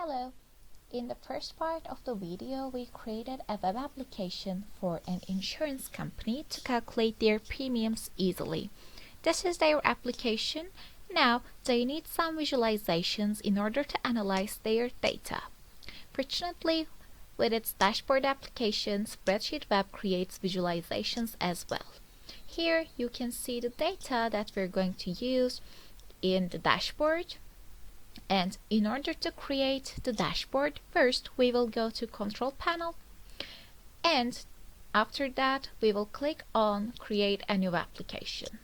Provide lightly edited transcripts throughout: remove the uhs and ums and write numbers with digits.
Hello! In the first part of the video, we created a web application for an insurance company to calculate their premiums easily. This is their application. Now, they need some visualizations in order to analyze their data. Fortunately, with its dashboard application, SpreadsheetWeb creates visualizations as well. Here, you can see the data that we're going to use in the dashboard. And in order to create the dashboard, first we will go to Control Panel, and after that we will click on Create a New Application.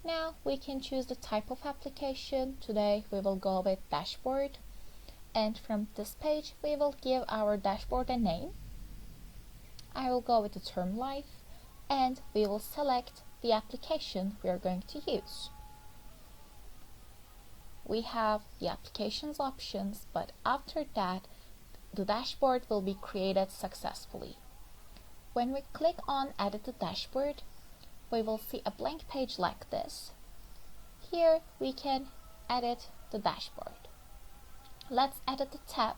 Now we can choose the type of application. Today we will go with Dashboard, and from this page we will give our dashboard a name. I will go with the term Life, and we will select the application we are going to use. We have the applications options, but after that the dashboard will be created successfully. When we click on Edit the Dashboard, we will see a blank page like this. Here we can edit the dashboard. Let's edit the tab.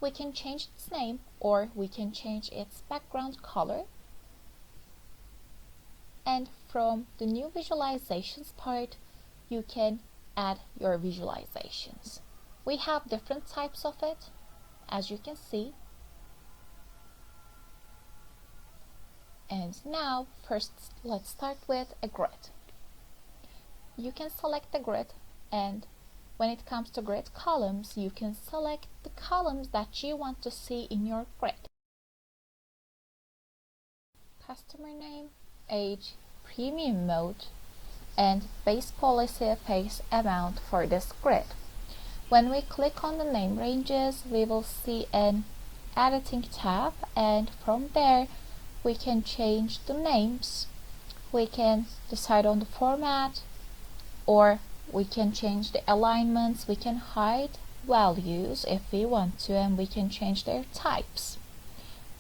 We can change its name, or we can change its background color. And from the new visualizations part, you can add your visualizations. We have different types of it, as you can see. And now, first let's start with a grid. You can select the grid, and when it comes to grid columns, you can select the columns that you want to see in your grid. Customer name, age, premium mode, and base policy face amount for this grid. When we click on the name ranges, we will see an editing tab, and from there we can change the names. We can decide on the format, or we can change the alignments. We can hide values if we want to, and we can change their types.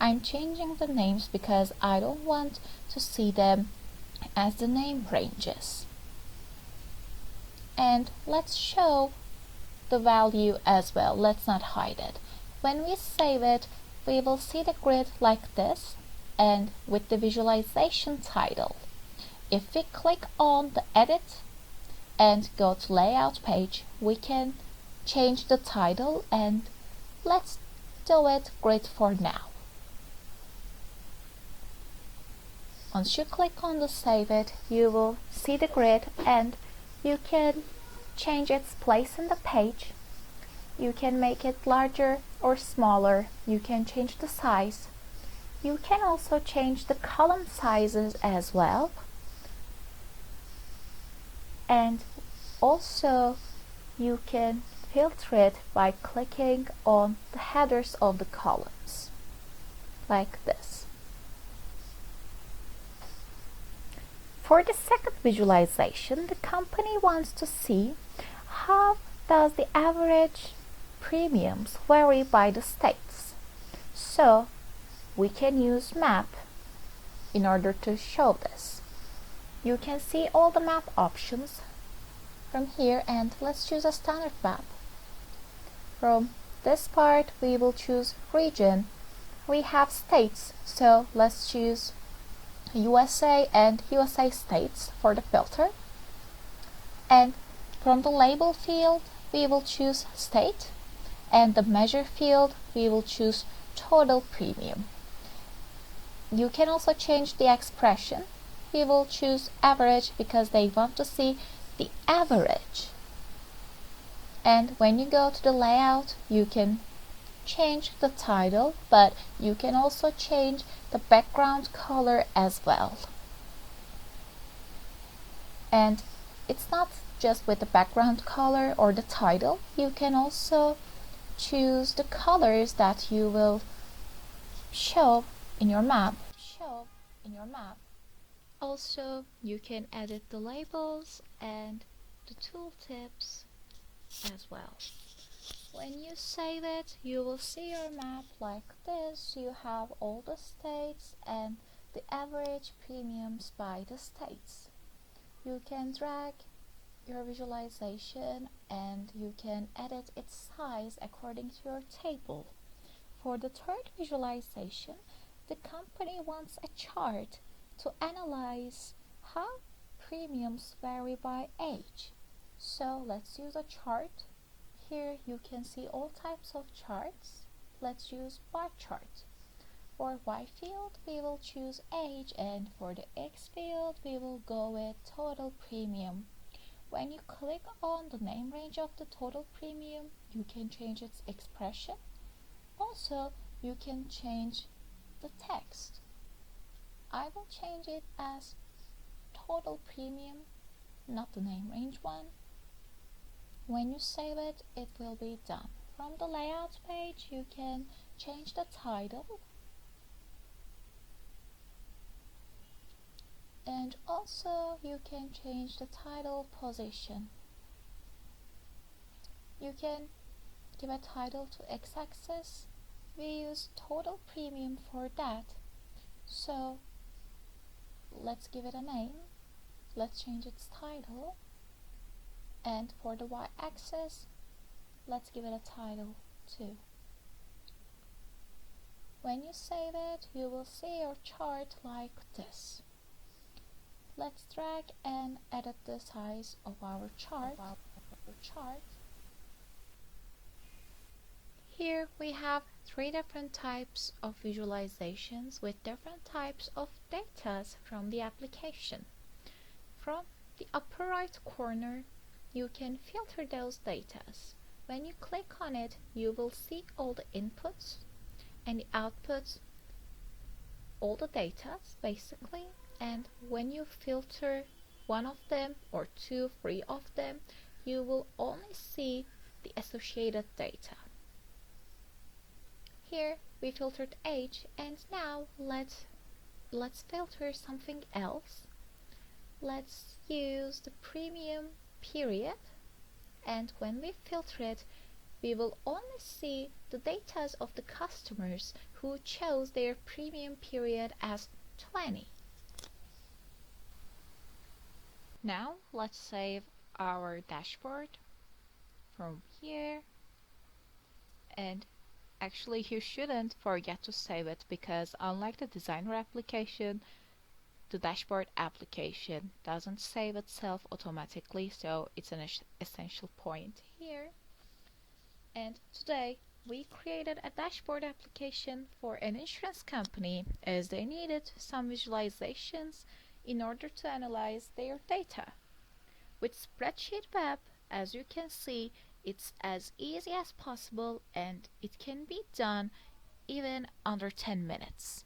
I'm changing the names because I don't want to see them as the name ranges. And let's show the value as well. Let's not hide it. When we save it, we will see the grid like this, and with the visualization title. If we click on the Edit and go to Layout page, we can change the title, and let's do it Grid for now. Once you click on the Save It, you will see the grid, and you can change its place in the page. You can make it larger or smaller. You can change the size. You can also change the column sizes as well. And also you can filter it by clicking on the headers of the columns, like this. For the second visualization, the company wants to see how does the average premiums vary by the states. So we can use map in order to show this. You can see all the map options from here, and let's choose a standard map. From this part we will choose region. We have states, so let's choose USA and USA states for the filter. And from the label field we will choose state, and the measure field we will choose total premium. You can also change the expression. We will choose average because they want to see the average. And when you go to the layout, you can change the title, but you can also change the background color as well. And it's not just with the background color or the title. You can also choose the colors that you will show in your map. Also, you can edit the labels and the tooltips as well. When you save it, you will see your map like this. You have all the states and the average premiums by the states. You can drag your visualization and you can edit its size according to your table. For the third visualization, the company wants a chart to analyze how premiums vary by age. So let's use a chart. Here you can see all types of charts. Let's use bar chart. For Y field, we will choose age, and for the X field, we will go with total premium. When you click on the name range of the total premium, you can change its expression. Also, you can change the text. I will change it as total premium, not the name range one. When you save it, it will be done. From the layout page, you can change the title. And also you can change the title position. You can give a title to x-axis. We use total premium for that. So let's give it a name. Let's change its title. And for the y-axis, let's give it a title too. When you save it, you will see your chart like this. Let's drag and edit the size of our chart. Here we have 3 different types of visualizations with different types of data from the application. From the upper right corner, you can filter those data. When you click on it, you will see all the inputs and the outputs, all the data basically. And when you filter one of them or 2, 3 of them, you will only see the associated data. Here we filtered age, and now let's filter something else. Let's use the premium period, and when we filter it, we will only see the data of the customers who chose their premium period as 20. Now let's save our dashboard from here, and actually you shouldn't forget to save it, because unlike the designer application, the dashboard application doesn't save itself automatically, so it's an essential point here. And today we created a dashboard application for an insurance company as they needed some visualizations in order to analyze their data. With SpreadsheetWeb, as you can see, it's as easy as possible and it can be done even under 10 minutes.